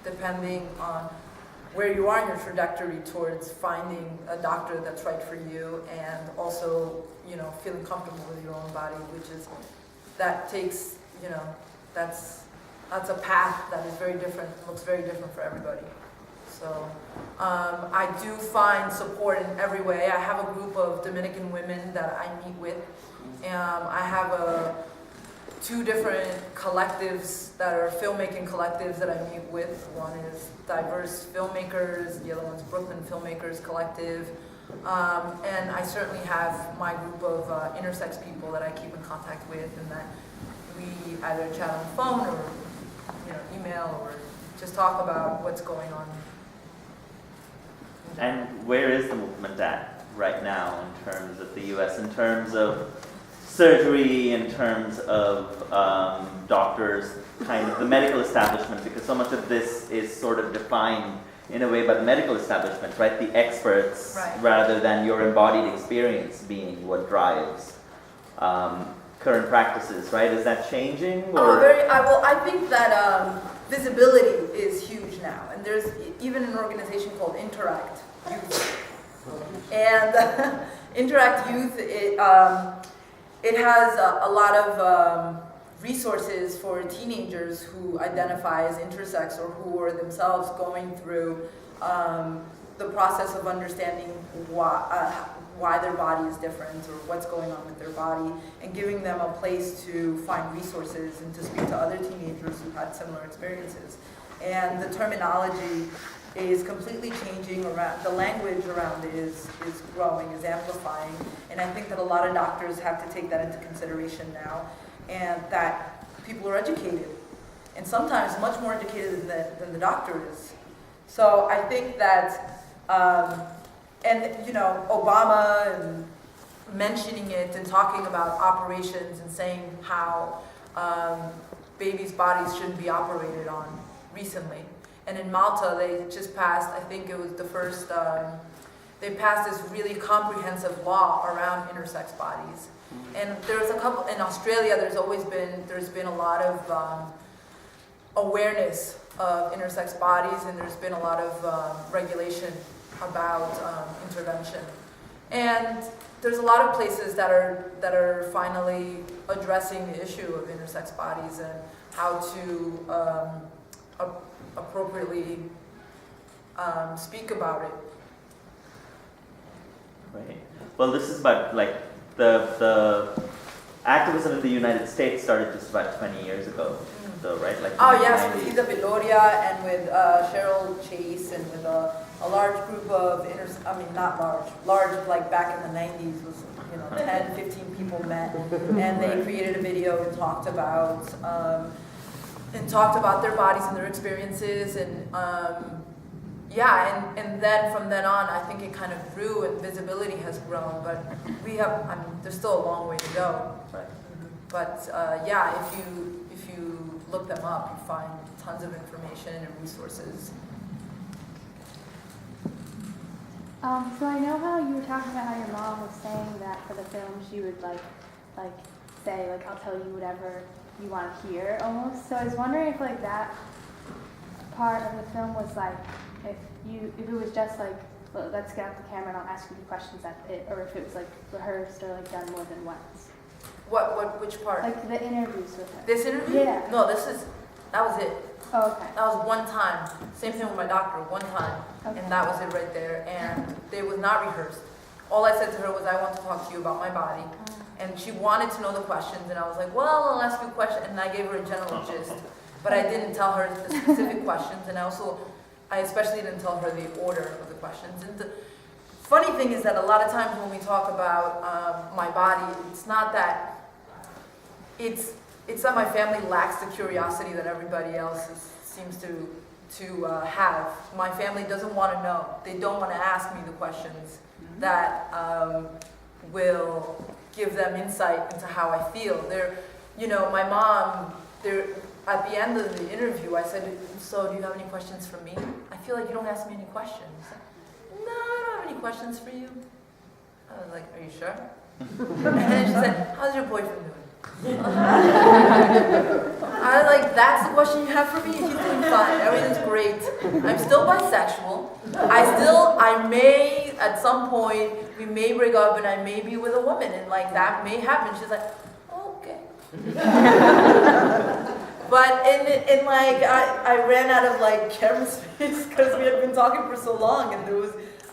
depending on where you are in your trajectory towards finding a doctor that's right for you, and also, you know, feeling comfortable with your own body, which is, that takes, you know, that's a path that is very different, looks very different for everybody. So I do find support in every way. I have a group of Dominican women that I meet with. I have two different collectives that are filmmaking collectives that I meet with. One is Diverse Filmmakers, the other one's Brooklyn Filmmakers Collective. And I certainly have my group of intersex people that I keep in contact with, and that we either chat on the phone or, you know, email, or just talk about what's going on. And where is the movement at right now in terms of the U.S., in terms of surgery, in terms of doctors, kind of the medical establishment, because so much of this is sort of defined in a way by the medical establishment, right? The experts, Right. rather than your embodied experience being what drives current practices, right? Is that changing? Or? I think that visibility is huge now, and there's even an organization called Interact Youth. And Interact Youth, it has a lot of resources for teenagers who identify as intersex or who are themselves going through the process of understanding why their body is different or what's going on with their body, and giving them a place to find resources and to speak to other teenagers who've had similar experiences. And the terminology is completely changing around, the language around it is growing, is amplifying, and I think that a lot of doctors have to take that into consideration now, and that people are educated, and sometimes much more educated than the doctor is. So I think that, and you know, Obama and mentioning it and talking about operations and saying how babies' bodies shouldn't be operated on recently. And in Malta, they just passed, I think it was the first, they passed this really comprehensive law around intersex bodies. And there's a couple, in Australia, there's been a lot of awareness of intersex bodies, and there's been a lot of regulation about intervention. And there's a lot of places that are finally addressing the issue of intersex bodies and how to appropriately speak about it. Right. Well, this is about like the activism in the United States started just about 20 years ago, though, right? Like Oh yes, with Ida Viloria and with Cheryl Chase and with a large group of not large like back in the 90s was 10, 15 people met, and they created a video and talked about their bodies and their experiences, and and then from then on, I think it kind of grew and visibility has grown, but there's still a long way to go. Right. But if you look them up, you find tons of information and resources. So I know how you were talking about how your mom was saying that for the film she would say I'll tell you whatever you want to hear almost. So I was wondering if that part of the film was if it was just well, let's get out the camera and I'll ask you the questions, that's it, or if it was rehearsed or done more than once. Which part? The interviews with her. This interview? Yeah. No, that was it. Oh, okay. That was one time. Same thing with my doctor, one time. Okay. And that was it right there. And it was not rehearsed. All I said to her was, I want to talk to you about my body. And she wanted to know the questions, and I was like, well, I'll ask you a question. And I gave her a general gist. But I didn't tell her the specific questions, and I especially didn't tell her the order of the questions. And the funny thing is that a lot of times when we talk about my body, it's not that, it's that my family lacks the curiosity that everybody else seems to have. My family doesn't want to know. They don't want to ask me the questions that will give them insight into how I feel. My mom, at the end of the interview, I said, so do you have any questions for me? I feel like you don't ask me any questions. No, I don't have any questions for you. I was like, are you sure? And then she said, how's your boyfriend doing? I was like, that's the question you have for me? He's doing fine, everything's great. I'm still bisexual. I may, at some point, we may break up and I may be with a woman, and that may happen. She's like, okay. But I ran out of camera space because we had been talking for so long, and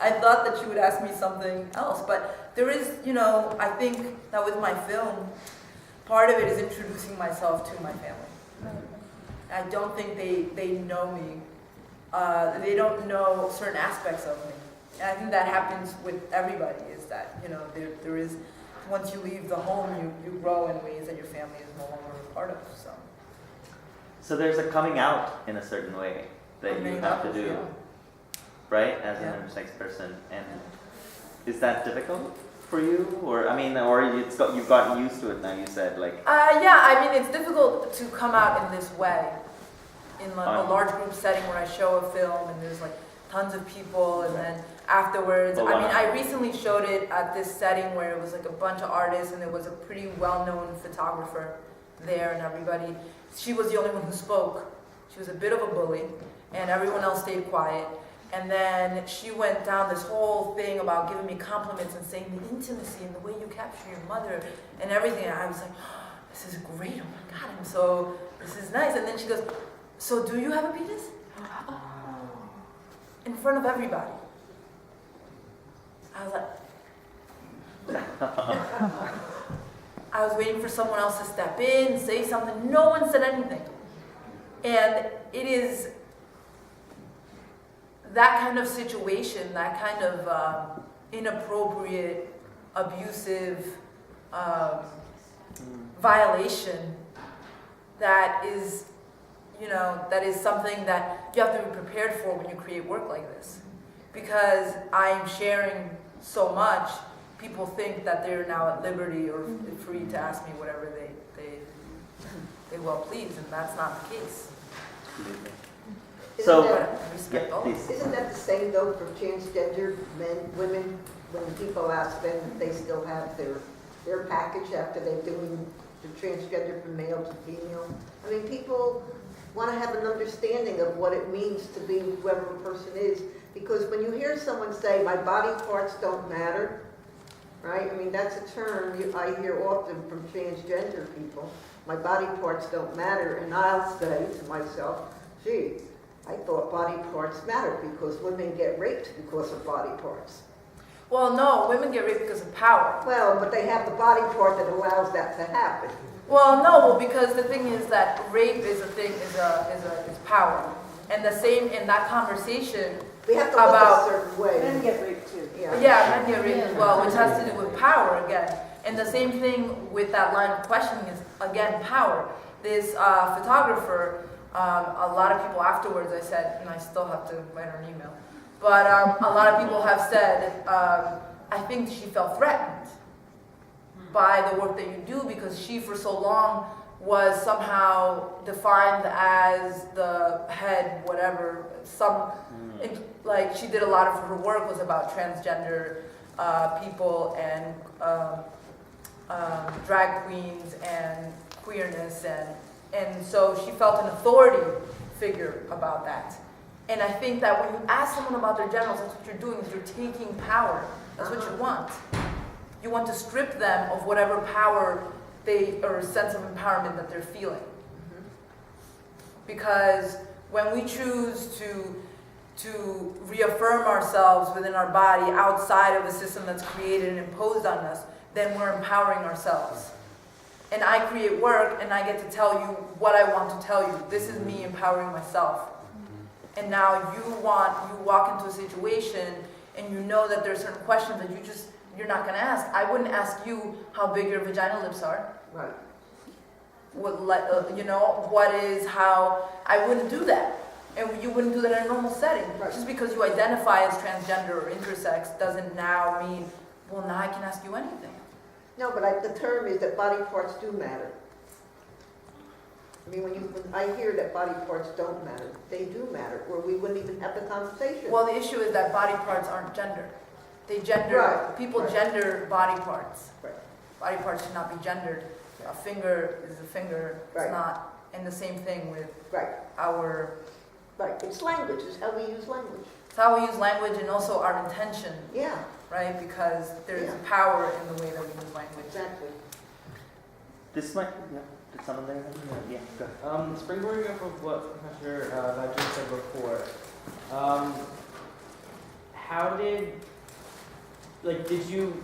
I thought that she would ask me something else. But there is, I think that with my film, part of it is introducing myself to my family. I don't think they know me. They don't know certain aspects of me. And I think that happens with everybody, is that, there is, once you leave the home, you grow in ways that your family is no longer a part of, so. So there's a coming out in a certain way that you have to do, right, as an intersex person, and is that difficult for you, or you've gotten used to it now? You said it's difficult to come out in this way, in a large group setting where I show a film and there's tons of people, and then afterwards, I recently showed it at this setting where it was a bunch of artists, and there was a pretty well-known photographer there, and everybody. She was the only one who spoke. She was a bit of a bully, and everyone else stayed quiet. And then she went down this whole thing about giving me compliments and saying the intimacy and the way you capture your mother and everything. And I was like, oh, this is great. Oh my God, this is nice. And then she goes, so do you have a penis? In front of everybody. I was like, I was waiting for someone else to step in, say something. No one said anything. And it is that kind of situation, that kind of inappropriate, abusive violation that is, that is something that you have to be prepared for when you create work like this. Because I'm sharing so much, people think that they're now at liberty or free to ask me whatever they well please, and that's not the case. So, isn't that the same though for transgender men, women? When people ask them if they still have their their package after they're doing the transgender from male to female. I mean, people want to have an understanding of what it means to be whoever a person is. Because when you hear someone say, my body parts don't matter, right? I mean, that's a term I hear often from transgender people. My body parts don't matter. And I'll say to myself, gee, I thought body parts mattered because women get raped because of body parts. Well, no, women get raped because of power. Well, but they have the body part that allows that to happen. Well, no, because the thing is that rape is power. And the same in that conversation We have to look about a certain way. Men get raped too. yeah, men get raped as well, which has to do with power again. And the same thing with that line of questioning is again power. This photographer, a lot of people afterwards, I said, and I still have to write her an email, but a lot of people have said, I think she felt threatened by the work that you do because she for so long was somehow defined as the head, whatever, like she did a lot of her work was about transgender people and drag queens and queerness and so she felt an authority figure about that. And I think that when you ask someone about their genitals, that's what you're doing, is you're taking power. That's what you want. You want to strip them of whatever power or sense of empowerment that they're feeling. Because when we choose to reaffirm ourselves within our body outside of a system that's created and imposed on us, then we're empowering ourselves. And I create work and I get to tell you what I want to tell you. This is me empowering myself. And now you walk into a situation and you know that there are certain questions that you're not going to ask. I wouldn't ask you how big your vagina lips are. Right. I wouldn't do that. And you wouldn't do that in a normal setting. Right. Just because you identify as transgender or intersex doesn't now mean, well, now I can ask you anything. No, but the term is that body parts do matter. I mean, when I hear that body parts don't matter, they do matter, or we wouldn't even have the conversation. Well, the issue is that body parts aren't gender. People gender body parts. Right. Body parts should not be gendered. A finger is a finger, Right. it's not. And the same thing with Right. our, Right. It's language. It's how we use language. it's how we use language and also our intention, Yeah, right? Because there's Yeah. power in the way that we use language. exactly. This might, yeah, did someone there have any? Yeah, go ahead. Springboarding off of what Professor Vajra said before, how did you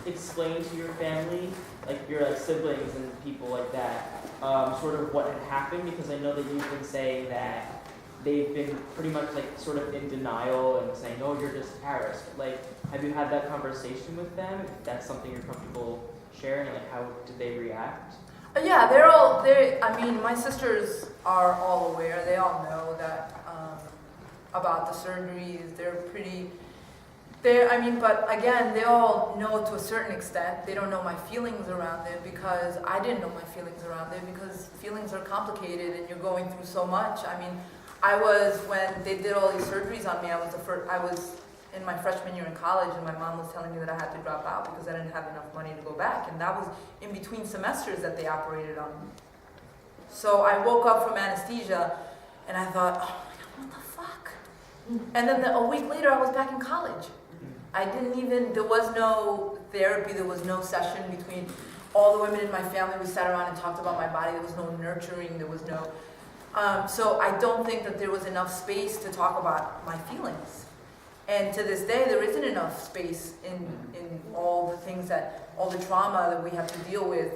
explain to your family, like your siblings and people like that, sort of what had happened? Because I know that you've been saying that they've been pretty much like sort of in denial and saying, "Oh, you're just embarrassed." Like, have you had that conversation with them? If that's something you're comfortable sharing, like how did they react? Yeah, I mean, my sisters are all aware. They all know that about the surgeries. But again, they all know to a certain extent. They don't know my feelings around it because I didn't know my feelings around it because feelings are complicated and you're going through so much. I mean, when they did all these surgeries on me, I was in my freshman year in college and my mom was telling me that I had to drop out because I didn't have enough money to go back. And that was in between semesters that they operated on me. So I woke up from anesthesia and I thought, oh my God, what the fuck? And then a week later I was back in college. There was no therapy, there was no session between all the women in my family. We sat around and talked about my body. There was no nurturing, there was no... so I don't think that there was enough space to talk about my feelings. And to this day, there isn't enough space in all the trauma that we have to deal with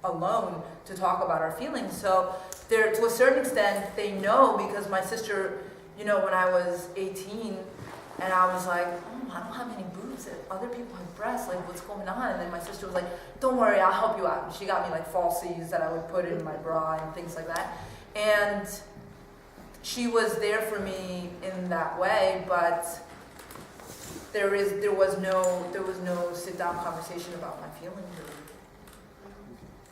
alone to talk about our feelings. So to a certain extent, they know because my sister, when I was 18, and I was like, I don't have any boobs. Other people have breasts. Like, what's going on? And then my sister was like, don't worry, I'll help you out. And she got me like falsies that I would put in my bra and things like that. And she was there for me in that way, but there was no sit down conversation about my feelings or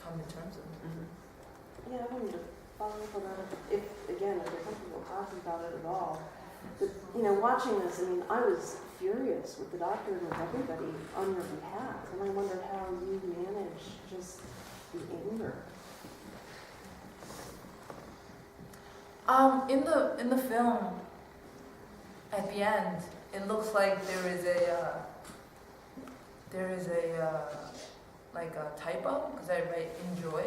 come to terms with it. Yeah, I wanted to follow up on that. If they're comfortable talking about it at all. But, watching this, I mean, I was furious with the doctor and with everybody on your behalf. And I wondered how you manage just the anger. In the film, at the end, it looks like there is a like a typo, because I write enjoy.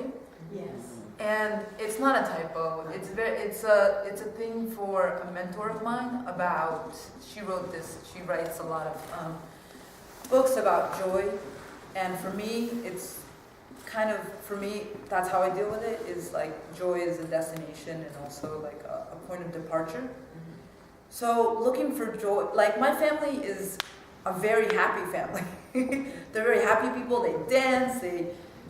Yes. And it's not a typo. It's a thing for a mentor of mine about. She wrote this. She writes a lot of books about joy, and for me, it's kind of, for me, that's how I deal with it. Is like joy is a destination and also like a point of departure. So looking for joy, like my family is a very happy family. They're very happy people. They dance. They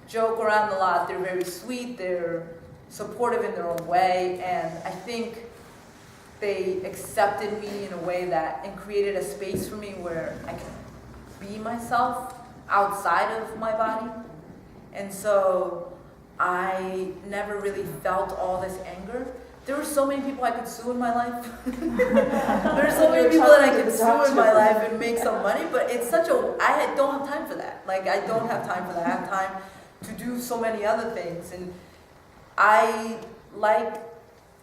joke around a lot. They're very sweet. They're supportive in their own way, and I think they accepted me in a way that, and created a space for me where I can be myself outside of my body. And so I never really felt all this anger. There were so many people I could sue in my life. There are so many people that I could sue in my life and make some money, but it's such a, I don't have time for that. Like, I don't have time for that. I have time to do so many other things. And I like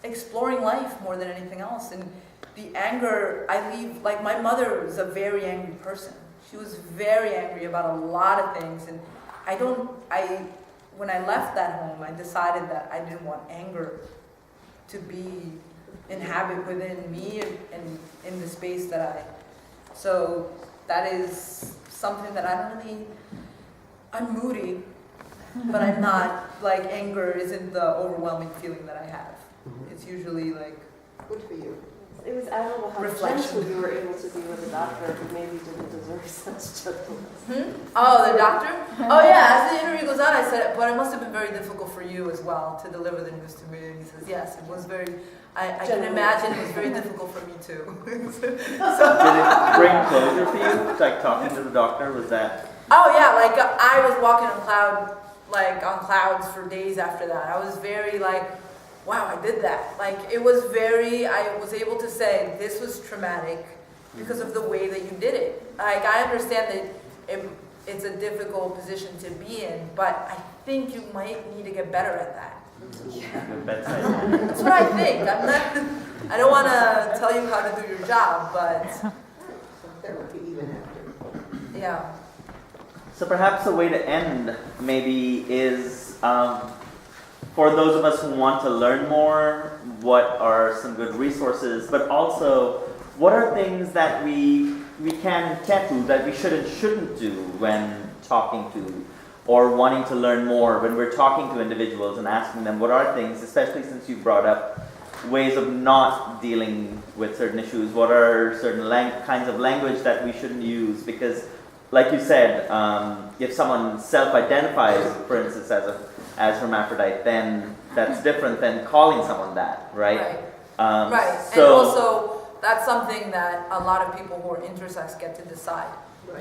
exploring life more than anything else. And the anger, I leave, like my mother was a very angry person. She was very angry about a lot of things. And when I left that home, I decided that I didn't want anger to be inhabit within me and in the space that so that is something that I don't really, I'm moody, but I'm not, like anger isn't the overwhelming feeling that I have. It's usually like, Good for you. It was admirable how Reflection. gentle you were able to be with a doctor who maybe didn't deserve such gentleness. Oh, the doctor? Oh yeah, as the interview goes on, I said, but it must have been very difficult for you as well to deliver the news to me. And he says, yes, it was very, I can imagine it was very difficult for me too. Did it bring closure for you? Like talking to the doctor, was that? Oh yeah, like I was walking on clouds for days after that. I was very like, wow, I did that. Like it was very, I was able to say this was traumatic because of the way that you did it. Like I understand that it's a difficult position to be in, but I think you might need to get better at that. That's what I think. I don't want to tell you how to do your job, but Therapy even after. yeah. So perhaps a way to end maybe is for those of us who want to learn more, what are some good resources, but also what are things that we can't do, that we shouldn't do when talking to or wanting to learn more, when we're talking to individuals and asking them what are things, especially since you brought up ways of not dealing with certain issues, what are certain kinds of language that we shouldn't use, because like you said, if someone self-identifies, for instance, as hermaphrodite, then that's different than calling someone that, right? Right. So, and also, that's something that a lot of people who are intersex get to decide,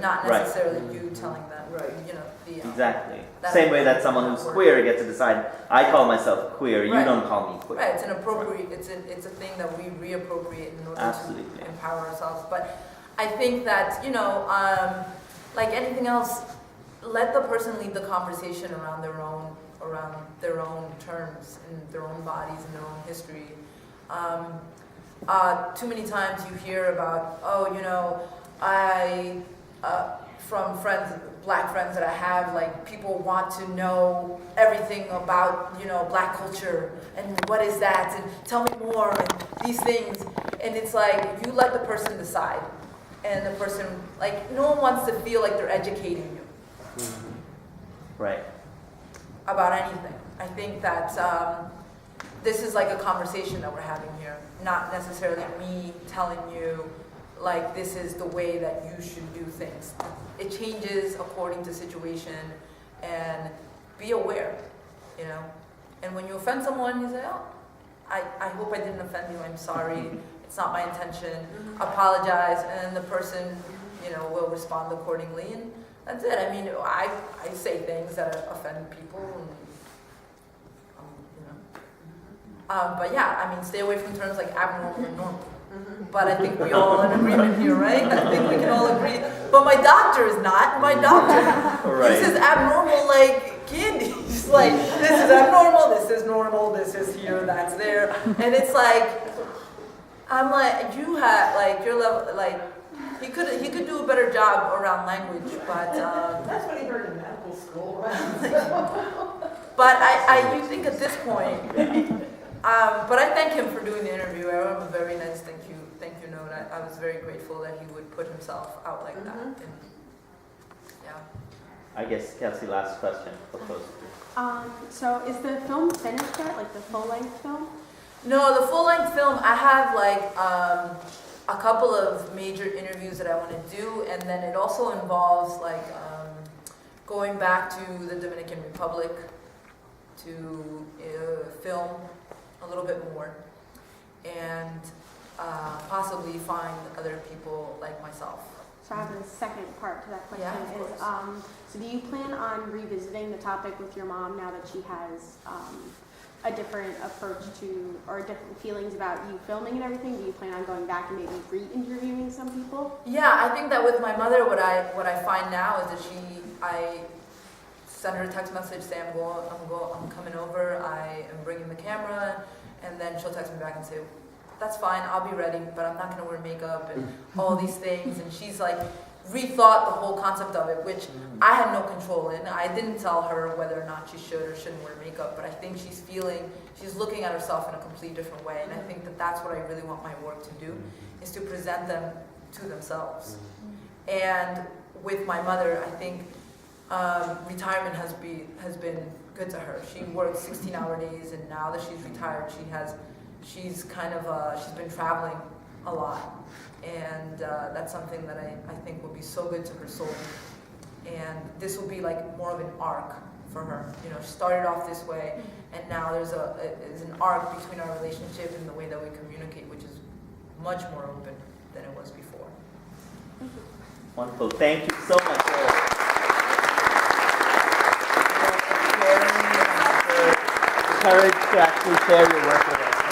not necessarily you telling them. Right. You know, exactly. Same way that someone who's queer gets to decide, I call myself queer, you don't call me queer. Right. It's an appropriate. It's a thing that we reappropriate in order Absolutely. to empower ourselves. But I think that like anything else, let the person lead the conversation around their own terms and their own bodies and their own history. Too many times you hear about, from black friends that I have, like people want to know everything about, black culture and what is that and tell me more and these things. And it's like, you let the person decide. And the person, like, no one wants to feel like they're educating you. Right. About anything. I think that this is like a conversation that we're having here, not necessarily me telling you, like, this is the way that you should do things. It changes according to situation, and be aware, And when you offend someone, you say, oh, I hope I didn't offend you, I'm sorry, it's not my intention, apologize, and then the person, will respond accordingly, and that's it. I mean, I say things that offend people, and, but yeah, I mean, stay away from terms like abnormal and normal. But I think we all in agreement here, right? I think we can all agree. But my doctor is not. My doctor, Right. this is abnormal like candy. He's like, this is abnormal, this is normal, this is here, that's there. And it's like, I'm like, you have, like, your level, like, he could do a better job around language, but, That's what he heard in medical school. but I think at this point, but I thank him for doing the interview. I wrote him a very nice thank you note. I was very grateful that he would put himself out like that. And, yeah. I guess, Kelsey, last question for close. So is the film finished yet, like the full-length film? No, the full-length film, I have like a couple of major interviews that I want to do, and then it also involves like going back to the Dominican Republic to film a little bit more, and possibly find other people like myself. So I have a second part to that question. Yeah, of Is so do you plan on revisiting the topic with your mom now that she has a different approach to, or different feelings about you filming and everything? Do you plan on going back and maybe re-interviewing some people? Yeah, I think that with my mother, what I find now is that I send her a text message saying I'm coming over, I am bringing the camera, and then she'll text me back and say, that's fine, I'll be ready, but I'm not going to wear makeup and all these things. And she's like rethought the whole concept of it, which I had no control in. I didn't tell her whether or not she should or shouldn't wear makeup, but I think she's looking at herself in a completely different way. And I think that that's what I really want my work to do, is to present them to themselves. And with my mother, I think retirement has been good to her. She works 16-hour days, and now that she's retired, she's been traveling a lot, and that's something that I think will be so good to her soul. And this will be like more of an arc for her. You know, she started off this way, and now there's an arc between our relationship and the way that we communicate, which is much more open than it was before. Wonderful. Thank you so much for sharing and for the courage to actually share your work with us.